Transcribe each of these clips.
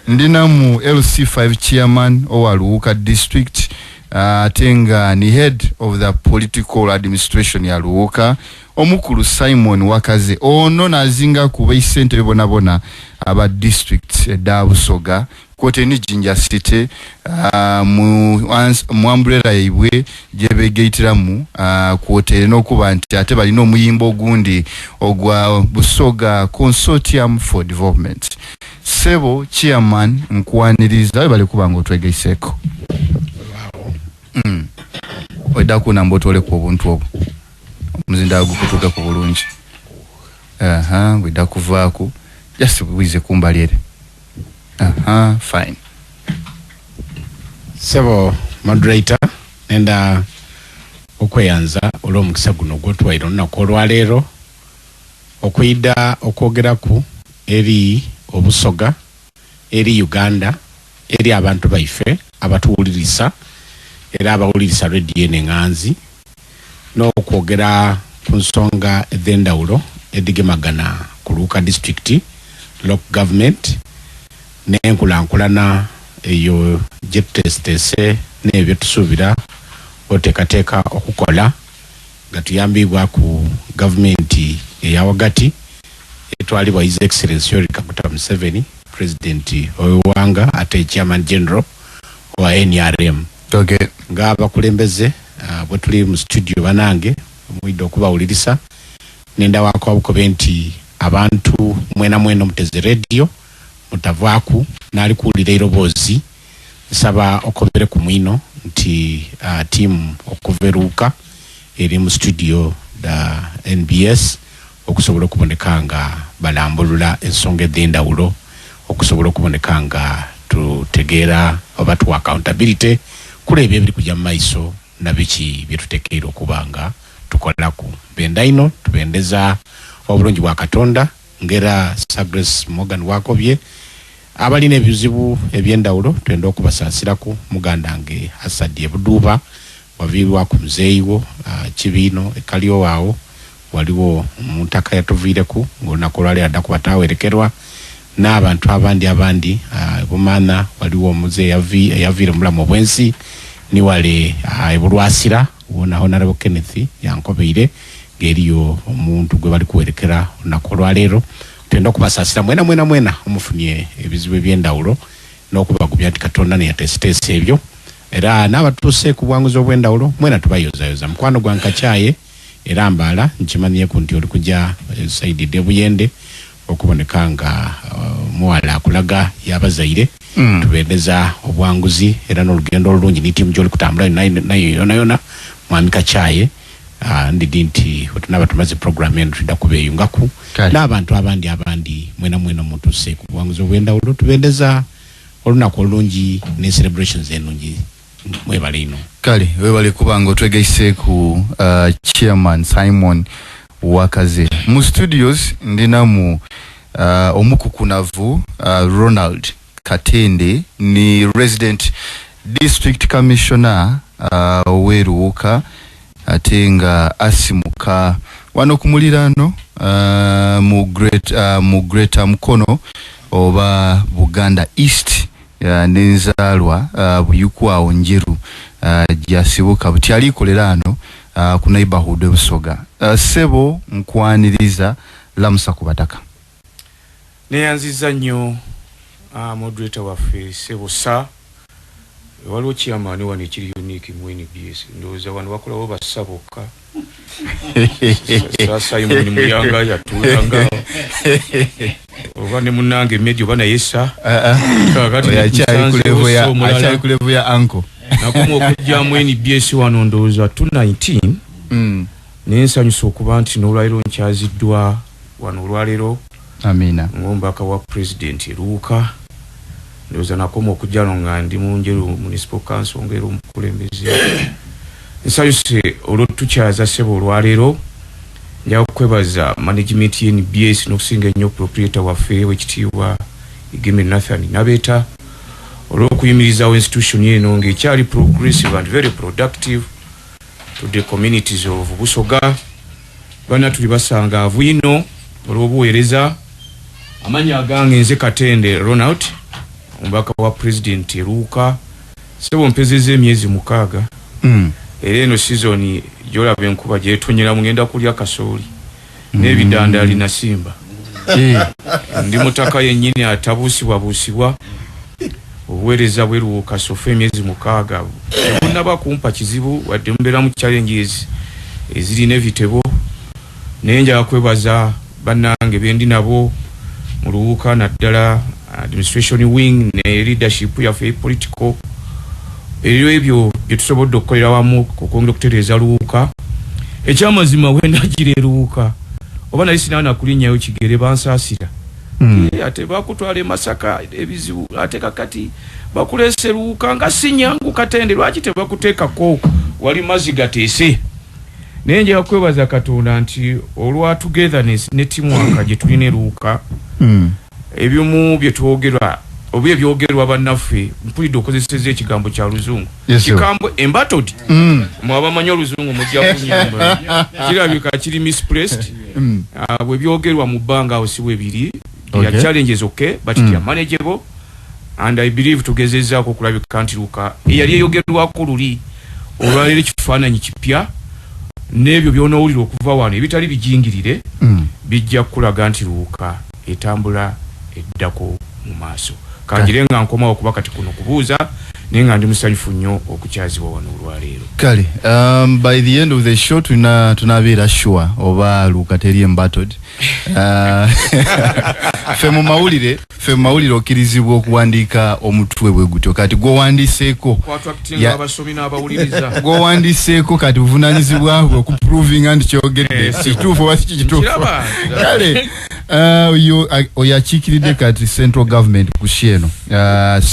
ndina mu LC5 chairman owa Luuka district atenga ni head of the political administration ya Luuka omukulu Simon Wakaze ono nazinga kuba isente bibonabona aba district da Busoga kote ni Jinja City mu umbrella yaibwe jebegeitiramu kote nokuba nti ate bali no muyimbo gundi ogwa Busoga Consortium for Development. Sebo chairman nkwaniriza bali kubanga otwegeiseko. Oida kuna mbotole ku buntu obwo. Muzinda gukutuka ku bulungi. Wida kuvaako just wize kumbaliere. Fine. Sebo moderator nenda okweyanza olw'omukisa guno gwotwaire olunaku olwaleero okwida okwogeraku eri Obusoga eri Uganda eri abantu baife abatuwulirisa era abawulirisa radio n'enganzi n'okwogera ku nsonga ez'endawulo edigemagana ku Luuka district local government n'enkulankulana eyo gyetutesitese n'ebyo tusuubira otekateeka okukola nga tuyambibwa ku gavumenti eya wagati etwalibwa His Excellency Yoweri Kaguta Museveni President ow'eggwanga ate Chairman General wa NRM. Okay. Nga abakulembeze bwe tuli mu studio banange mwidde okubawulirisa nenda wako abukobe nti abantu mwena muteze radio mutavaaku nali kuwulira erobozi nsaba okobere ku mwino nti team okuveruka eri mu studio da NBS okusobola okuboneka nga balambulula ensonga ez'endawulo okusobola okuboneka nga tutegeera oba tuwa accountability kule ebyo ebiri kujja mu maiso na biki bye tutekeera okuba nga tukolaku. Benda ino tubendeza obulungi bwa Katonda ngera Sagres Morgan wakobye abalina ebizibu ebyendawulo twenda okubasaasiraku muganda nge Asadi Buduba wavirwa ku muzeeyiwo kibino ekaliyo waawo waliwo muntaka yatuvireku ngonakolali adda kubatawerekerwa n'abantu abandi bumana waliwo omuzeeyi yavire mulamu obwensi ni wale ebulwasira wona Honorable Kenneth yankobeire ngeriyo omuntu gwe bali kuwerekera nakolwa leero tenda okubasasira mwena omufunye ebizibu ebyendawulo n'okubagumya ati Katonda ne yatesitese ebyo era n'abatuse ku bwanguzi obwendawulo mwena tubayozayoza mukwano gwa nkakyaye era mbala nkimanye ku nti oli kujja Saidi Debuyende okuboneka nga muwala akulaga yabazaire tubendeza obwanguzi era n'olugendo olulungi ni timu gy'oli kutambula nayo yona mwami Kacyaye ndidi nti otunaba tumaze program eno tudda kubeeyungaku n'abantu abandi mwena mutuse ku bwanguzi obwendawulo tubendeza olunaku olulungi ne celebrations ennungi mwebale ino kale webale kubanga otwegeise ku chairman Simon Wakaze mu studios ndinamu omukukunavu Ronald Katende ni resident district commissioner weruuka atenga asimuka wano kumulirano mu Greater Mukono oba Buganda East nenzalwa buyukwa onjeru jasibuka buti alikolerano ku neighborhood Busoga. Sebo nkwaniriza lamusa kubataka neyanziza nnyo moderator waffe Sebo sa waliwo chairman wano ekiri unique mu NBS ndowooza wano bakolawo basaboka sasa Simon Muyanga yatulanga oba ne munange medio bana yesa acha kulevu ya anko nakumu okujja mu NBS wano ndowooza 219 nensanyusa okuba nti n'olwaliro nkyaziddwa wano olwaliro amina ngombaka wa president Luuka ndowooza nakoma okujja nga ndi mu Njeru municipal council ngero omukulembeze nsanyuse olwo tukyaza Sebo olwaliro nja kwebaza management ya NBS n'okusinga ennyo proprietor waffe w'ekitiibwa Igeme Nathan Nabeta olw'okuyimirizawo institution eno ng'ekyali progressive and very productive to the communities of Busoga. Bana tuli basangaavu ino olw'obuweereza amanya agange nze Katende Ronald omubaka wa president Luuka sebo mpezeze emyezi 6 era eno season jolaba enkuba gyetonyera mugenda kulya kasooli n'ebidandali na simba ndi mutaka yennyini atabuusibwa obuweereza bwe Luuka sofa emyezi 6 tebunnaba kumpa kizibu wadde mbeera mu challenges ezirina ebitebo naye njagala kwebaza bannange bendi nabo mu Luuka naddala administration wing ne leadership yaffe political ebyo bye tusobodde okukolera wamu okwongera okutereeza Luuka ekyamazima wendagire Luuka oba nali sinana kulinnyayo kigere bansaasira ate bakutwala e Masaka ebizibu ate kakati bakulese Luuka nga sinyangu katende lwaki tebakuteekako wali mazzi gateese naye njagala kwebaza Katonda nti olwa togetherness ne teamwork gye tulina Luuka ebimu bye twogerwa obye byogerwa bannaffe mpulidde okozeseza ekigambo kya Luzungu kigambo embattled mwaba manyo Luzungu mujja kunyamba kirabika kiri misplaced bwe byogerwa mu bbanga awo si bwe biri ya challenges okay but they are manageable and I believe tugezezzaako okulabika nti Luuka eyali eyogerwako luli olwaleero ekifaananyi kipya n'ebyo by'onoowulira okuva wano ebitali bijingirire bijja kukulaga nti Luuka etambula eddako mu maaso kanjire nga nkoma okuba kati kuno kubuuza naye nga ndi musanyufu nnyo okukyazibwa wano olwaleero kale by the end of the show tunabeera sure oba Luuka teri embattled fe mu mawulire okkirizibwa okuwandiika omutwe bwe gutyo kati gwowandiseeko gwowandiseeko kati buvunaanyizibwa bwe okuprovinga nti kyogedde kituufu oba si kituufu kale oyo akiikiridde kati central government ku kyeno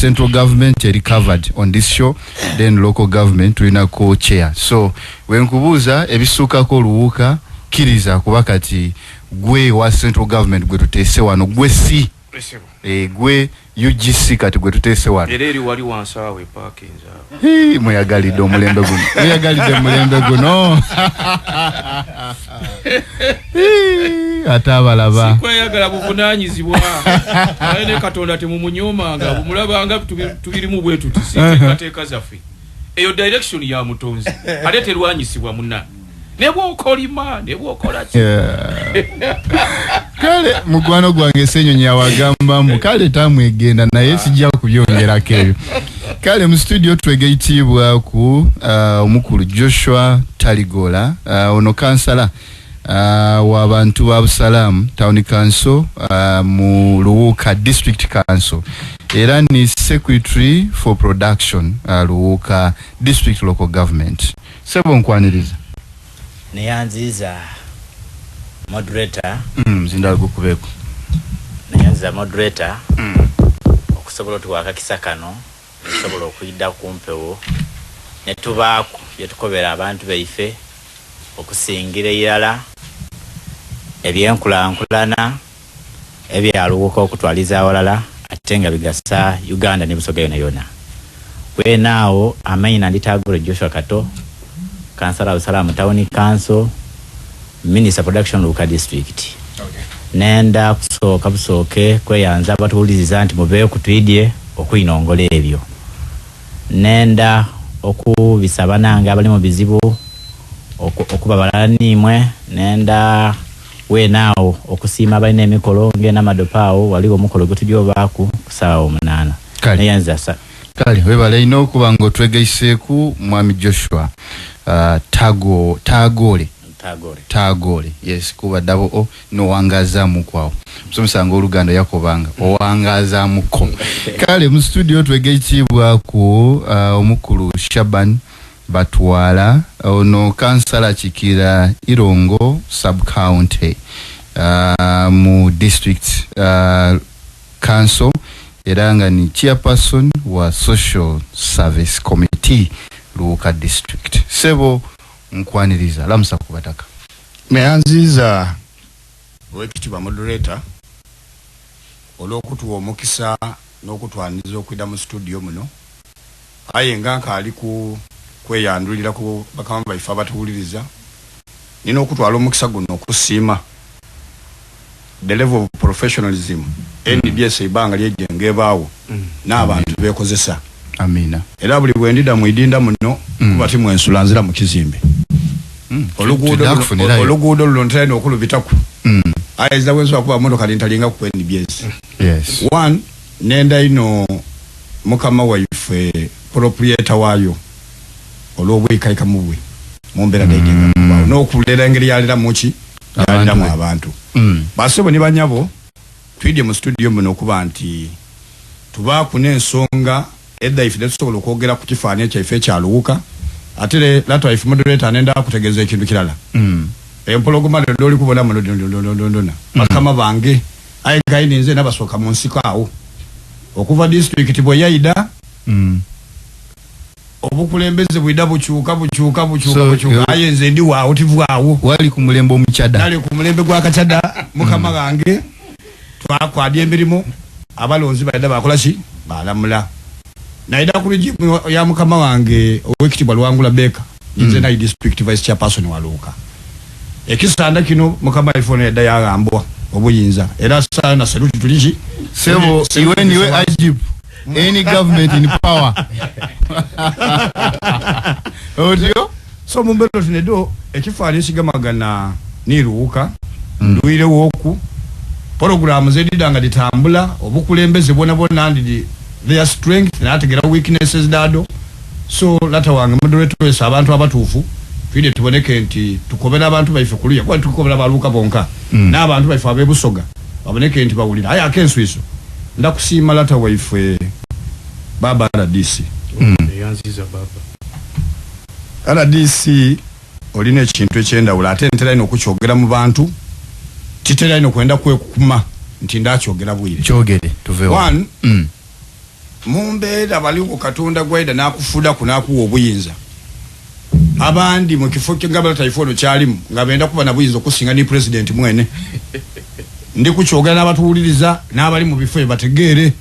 central government eri covered on this show then local government tulinako chair so wenkubuuza ebisuukako Luuka kiriza kuba kati gwe wa central government gwe tuteese wano gwe si gwe UGC kati gwe tuteese wano era eri wali wansawe parking muyagalidde omulembe guno ate abalaba sikweyagala buvunaanyizibwa naye ne Katonda temumunyomanga bumulabanga tubirimu bwe tuti siteekateeka zaffe eyo direction ya mutonzi ate terwanyisibwa munna nebwokolima nebwokola kale mugwano gwange senyonyi awagambamu kale tamwegenda naye sijja kubyongerako ebyo kale mu studio twegeyitibwa ku omukulu Joshua Taligola ono kansala w'abantu ba Busalamu Town Council mu Luuka District Council era ni Secretary for Production Luuka District Local Government sebo nkwaniriza neyanziza moderator zindala gukubeko neyanziza moderator okusobola otuwakakisa kano okusobola okuyidda kumpewo netubaako byetukobera abantu baife okusingira irala ebyenkulankulana ebyaluuka okutwaliza awalala ate nga bigasa Uganda ne Busoga yona wenaawo amaina nditagolo Joshua Kato Kansala Busalamu Town Council Minister Production Luuka District nenda kusooka busooke kweyanza abatuwuliriza nti mubeeyo kutwidye okwinongola ebyo nenda okubisaba nange abali mu bizibu okubabala nimwe nenda wenaawo okusiima abalina emikolo ngenda madopaawo waliwo omukolo gwetujoobaku ku ssaawa 8 neyanza kale webale ino okuba nga otwegaiseeku mwami Joshua Tagore yes kuba dabo nowangazamu kwawo musomesanga Oluganda yakobanga owangazamuko kale mu studio twegeyitibwa ku omukulu Shaban Batwala ono kansala Kikira Irongo sub county mu district council era nga ni chairperson wa social service committee Luuka district sebo nkwaniriza lamusa kubataka neyanziza wekitiba moderator olwokutuwa omukisa n'okutwaniza okwida mu studio muno aye nga nkaali kweyandulira ku bakama baife abatuwuliriza nina okutwala omukisa guno okusiima the level of professionalism NBS ibanga lyejenge bawo n'abantu bekozesa amina era buli bwendida mwidinda muno kubati mwensulanzira mu kizimbe oluguudo lulontera okulubitaku ayeza wenso akuba motoka lintalinga ku NBS yes one nenda ino mukama waife proprietor wayo olwobwikaika mubwe mumbera dejenga bawo n'okulera engeri yalira muki yalira mu abantu basebo ni banyabo twidye mu studio muno kuba nti tuba kunensonga edda ife tusobola okwogera ku kifaananyi kyaife kyaluwuka ate lato ife moderator anenda kutegeeza ekintu kirala empologoma ndoli kubona muno ndona bakama bange ayigaini nze nabasoka mu nsiko awo okuva district bwe yaida obukulembeze bwida bukyuka ayenze ndi waawo tivwaawo wali ku mulembe omukyada nali ku mulembe gwa kakyada mukama gange twakwadya emirimu abalonzi baida bakola ki balamula naida ku rijimu ya mukama wange owekitibwa Lwangula Beka nze nayi district vice chairperson waluuka ekisanda kino mukama iphone edda yagambwa obuyinza era sana saluti tuliji sebo iwe niwe ajib any government in power audio so mumbero tunedo ekifaananyi sigamagana niruuka nduire woku program zedidanga ditambula obukulembeze bona ndi their strength na ategera weaknesses dado so lata wange moderator wese abantu abatuufu twide tuboneke nti tukobera abantu baife kuluya kwa tukobera baluka bonka n'abantu baife abebusoga baboneke nti bawulira aya akenswiso ndakusiima lata waife baba RDC yanziza baba RDC olina ekintu ekyendawula ate ntera ino okukyogera mu bantu titera ino kwenda kwekukuma nti ndakyogera bwire kyogere tuvewa one mumbeera baliwo katonda gwaida nakufuda kunakuwa obuyinza abandi mu kifo ky'engabala taifono kyalimu nga benda kuba na buyinza okusinga ni president mwene ndi kukyogera n'abatuwuliriza n'abali mu bifo bategeere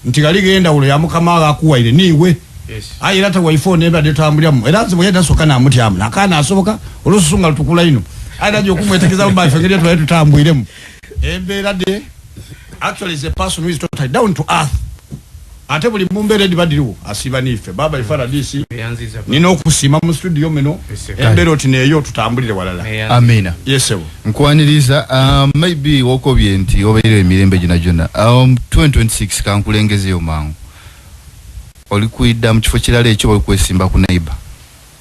nti galigenda ulo ya mukama akuwaire niwe yes ayira ta waifone eba detambulyamu era nze bwenda soka na mutyamu nakana asoboka olususunga lutukula ino adaje okumwetekeza mu baifo ngeri twali tutambwiremu embeera de actually is a person who is totally down to earth ate buli mumbere dibadiriwo asiba nife baba ifara DC yanziza nino okusima mu studio meno embeera oti neyo tutambulire walala amina yesebo nkwaniriza maybe wokobye nti obeire emirembe gina jona 2026 kankulengeze yo mangu oli kuidda mu kifo kirala ekyo oli kwesimba ku neighbor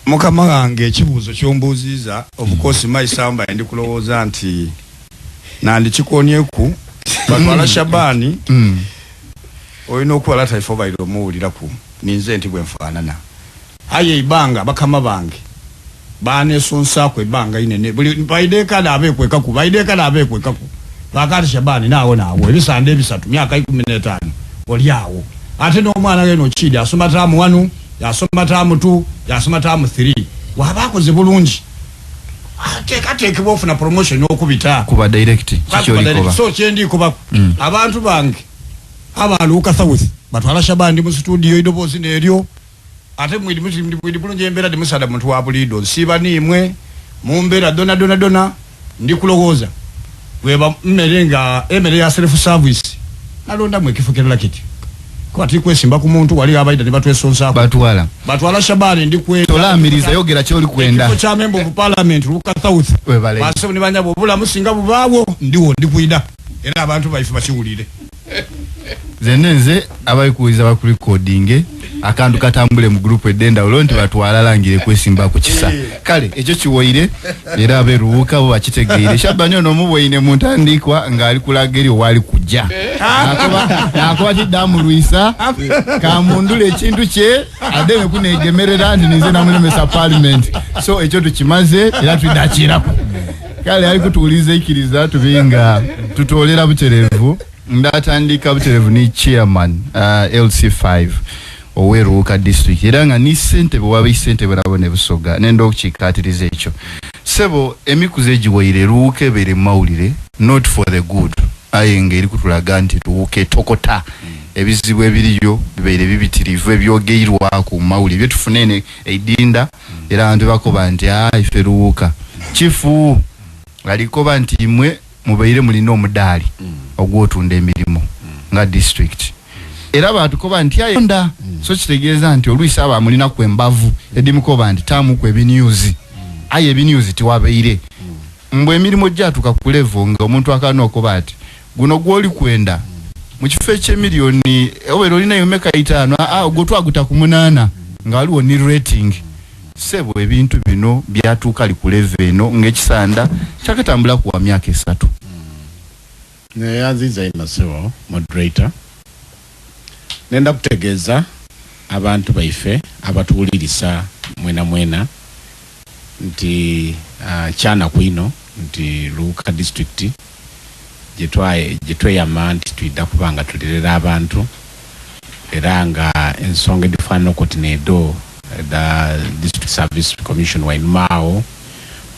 mukama wange ekibuuzo kyombuuziza of course maisamba ndi kulowooza nti nandi kikonyeku batwala Shabani oyina okuwala taifa bairo muwuliraku ninze nti bwe nfaanana aye ibanga bakama bange banesonsaako ebbanga inene buli baidekana abeekwekaku bakati Shabani naawo ebisande ebisatu myaka 15 oli awo ate n'omwana geno kidi asoma taamu 1 yasoma taamu 2 yasoma taamu 3 wabakoze bulungi ateekebwa ofuna promotion okubita kuba direct kikyolikoba so kyendi kuba abantu bange abaluuka south batwala Shabani mu studio idobozi neryo ate mwidi bulungi embeera dimusada muntu wa bulido siba nimwe mumbera dona ndi kulowooza weba mmerenga emere ya self service nalonda mwe kifukirala kiti kwati kwesimba ku muntu wali abaida ne batwesonsa batwala Shabani ndi kwe tolamiriza yogera kyoli kwenda cha member of parliament luka south base ni banyabo bula musinga bubawo ndiwo ndi kuida era abantu baifu bakiwulire zenenze abayikuiza bakuli coding akantu katambule mu group edenda olonti batwala langire kwesimba ku kisa kale ekyo kiwoire era aberuuka bo bakitegeire Shabani no mubweine muntandikwa ngali kulageri wali kujja nakuba kidamu Luisa kamundule ekintu kye ademe kunegemerera ndi nize namulemesa parliament so ekyo tukimaze era tudakirako kale ali kutuuliza ikiriza tubinga tutolera buterevu ndatandika buterevu ni chairman LC5 oweruuka district era nga ni sente bwabe sente barabone busoga nendo okikatiriza ekyo sebo emikuze egiwoire ruuke bere mawulire not for the good ayenge eri kutulaga nti tuuke tokota ebizibu ebiriyo bibeire bibitirivu ebyogeirwa ku mawulire byetufunene edinda era abantu bakoba nti ife ruuka chifu alikoba nti mwe mubaire mulina omudaali ogwotunda emirimu nga district era batukoba nti ayonda so kitegeeza nti oluisa aba mulina ku embavu edimikoba nti tamu ku ebinews aye ebinews tiwabeire mbwe emirimu gyatuka ku level nga omuntu akano okoba ati guno gwoli kwenda mu kifo ky'emiliyoni obero olina yomeka 5 ogotwaguta ku 8 nga waliwo ni rating sebo ebintu bino byatuuka li ku level eno ng'ekisanda kyakatambula ku myaka 3 Aziza Imaseo, moderator. Nenda kutegeeza abantu baife abatuwulirisa mwena nti chana kwino nti Luuka district jetweyama nti twidda kubanga tulirira abantu era nga ensonga edifaanana okoti needo da District Service Commission wainumaawo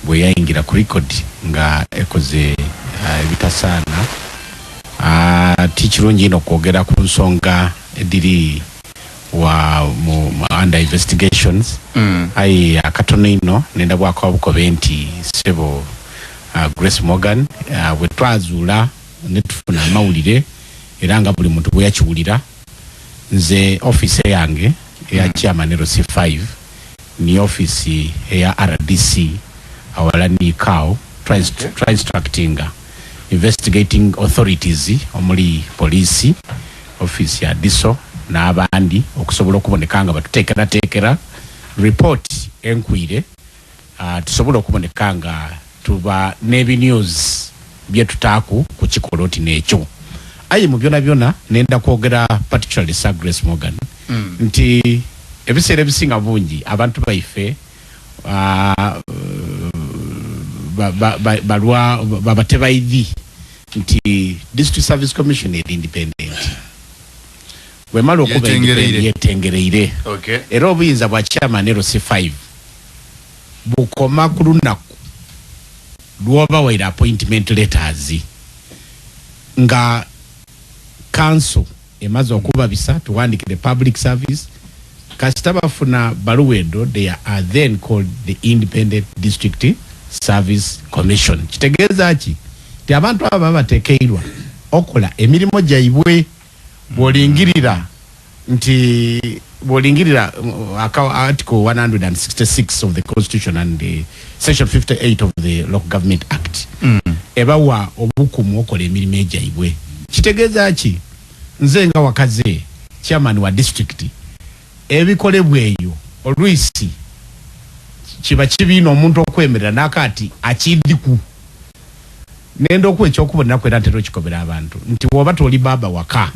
bwe yayingira ku record nga ekoze ebitasaana tikirungi ino kwogera ku nsonga ediri wa under investigations ayi akatono ino nenda bwako abukobe nti sebo Grace Morgan bwe twazuula ne tufuna amawulire era nga buli muntu bwe yakiwulira nze office yange eya chairman C5 ni office eya RDC awala ni kao instructing investigating authorities omuli police office ya DISO na abandi okusobola okubonekanga batutekera report enkwire tusobola okubonekanga tuba nebi news byetutaku ku kikoloti nekyo ayi mu byona nenda kwogera particularly Sir Grace Morgan nti ebiseera ebisinga bungi abantu baife balwa babatebaidi nti District Service Commission is independent wemalo kuba yetengereire okay era obuyinza bwa chairman C5 bukoma kulunaku lwoba waira appointment letters nga council emaze okuba bisa tuwandikire public service kasitaba funa baluwedo they are then called the Independent District Service Commission kitegeeza ki ti abantu aba batekeirwa okola emirimu jaibwe bolingirira nti bolingirira article 166 of the Constitution and the section 58 of the Local Government Act ebawa obukumu okola emirimu ejaibwe kitegeeza ki nze nga wakaze chairman wa district ebikolebweyo olwisi kiba kibino omuntu okwemerera nakati akidiku nendo kwekyo okubona kwera ntero kikobera abantu nti woba toli baba waka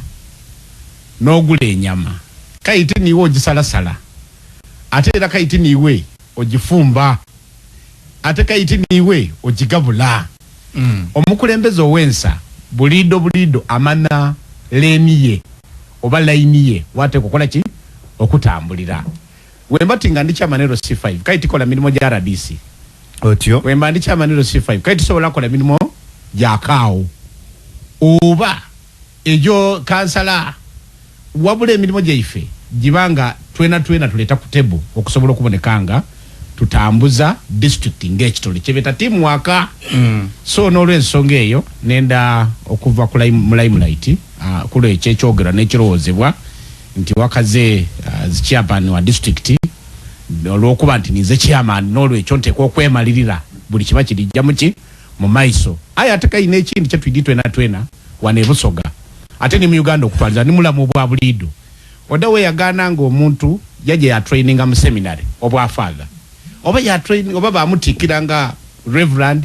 nogule enyama kaiti niwe ogisalasala ate era kaiti niwe ogifumba ate kaiti niwe ogigabula omukulembeze owensa bulido amana leniye oba lainiye wate kukola ki okutambulira wemba tinga ndi chamanero C5 kaiti kola milimo ja RDC otyo wemba ndi chamanero C5 kaiti sobola kola milimo ja kao oba ejo kansala wabule milimo jaife jibanga twena tuleta ku table okusobola okubonekanga tutambuza district ngekitole chebeta timu waka so n'olwensonga eyo nenda okuva ku limelight kulo ekyogera n'ekirowozebwa nti wakaze chairman wa district olwokuba nti nize chairman n'olwekyo nteekwa okwemalirira buli kiba kirijja muki mu maiso aye ate kayina ekindi kyetwidi twena wane Busoga ate ni mu Uganda okutwaliza ni mulamu bwa bulido odawe yagana nga omuntu yaje ya training mu seminary obwa father oba ya training oba bamutikira nga reverend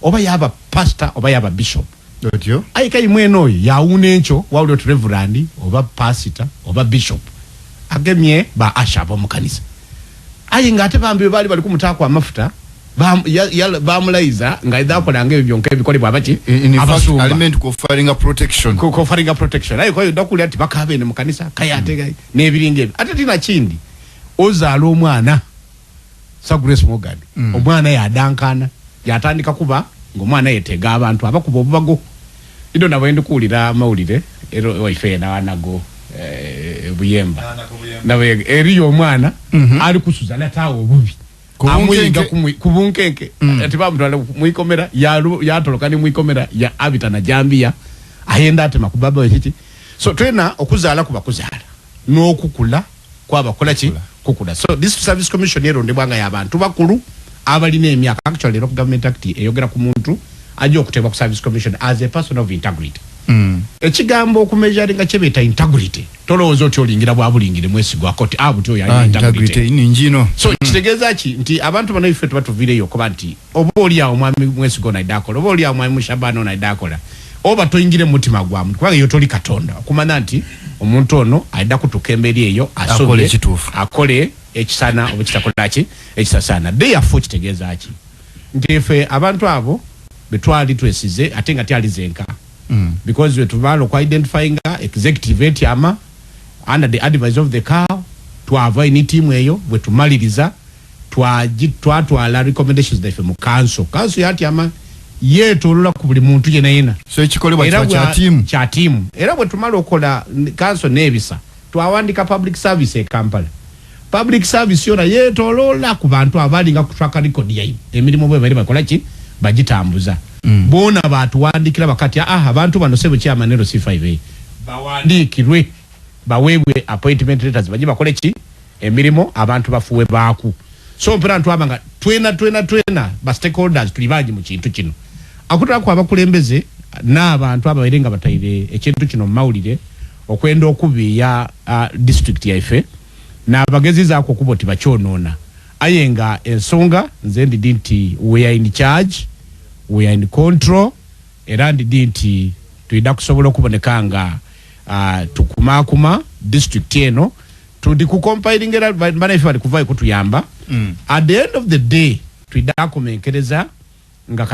oba yaba pastor oba yaba bishop otyo ayi kai mweno yaune encho wawulio reverend oba pastor oba bishop agemye ba ashabo mu kanisa ayi ngate bambi bali kumutaka amafuta bamulaiza nga idakola nga ebyo nke bikolebwa abaki abasumba element ko faringa protection ayi kwa ndakuli ati bakabe ne mu kanisa kayate nebiringe ate tina kindi ozalo omwana Sir Grace Morgan omwana yadankana yatandika kuba ngomwana yetega abantu abakuba obubago ido nabende kulira mawulire ero wife na wanago buyemba nawe eriyo omwana ali kusuza latawo obubi amuyinga kubunkenke ati bamutwala muikomera ya tolokani muikomera ya Abita na Jambia ayenda ate makubaba wekiti so twena okuzaala kubakuzaala n'okukula kwabakola ki kukula so this service commission erondebwanga y'abantu bakulu abalina emyaka actually local government act eyogera ku muntu ajja okutebwa ku service commission as a person of integrity ekigambo okumeasuringa kyebeta integrity tolowooza oti olingira bwabulingire mwesigwa koti abuti oyo alina integrity ninjino so kitegeeza ki nti abantu bano ife tubatuviireyo okuba nti oba oli awo mwami mwesigo naidakola oba oli awo mwami mushabano naidakola oba toyingire mutima gwamu kubanga yo toli katonda okumanya nti omuntu ono aida kutuka emberi eyo asobye akole ekisana oba kitakola ki ekisasana therefore kitegeeza ki nti ife abantu abo betwali twesize ate nga tyali zenka because we tubalo kwa identifying executive etiama under the advice of the cow to avoid ni team eyo we tumaliriza twatwala recommendations daife mu council yatiama yetolola ku buli muntu yena so ekikolebwa kya team era bwe tumala okola council nebisa twawandika public service e Kampala public service yona yetolola ku bantu abalinga ku track record yayi emirimu bwe bali bakola ki bagitambuza bona batuwandikira bakati abantu bano sebo kyamanero C5A bawandikirwe bawebwe appointment letters baje bakole ki emirimo abantu bafuwe baaku so mpera ntwabanga twena ba stakeholders tulibaji mu kintu kino akutala kwa abakulembeze n'abantu abayirenga batayire ekintu kino mawulire okwenda okubiya district yaife n'abagezi ako kuboti bakyonona ayenga ensonga nze ndi nti we are in charge we are in control era ndi nti tuida kusobola okubonekanga tukumakuma district eno tudi ku compiling era bana ife bali kuvayo kutuyamba at the end of the day tuida kumenkereza nga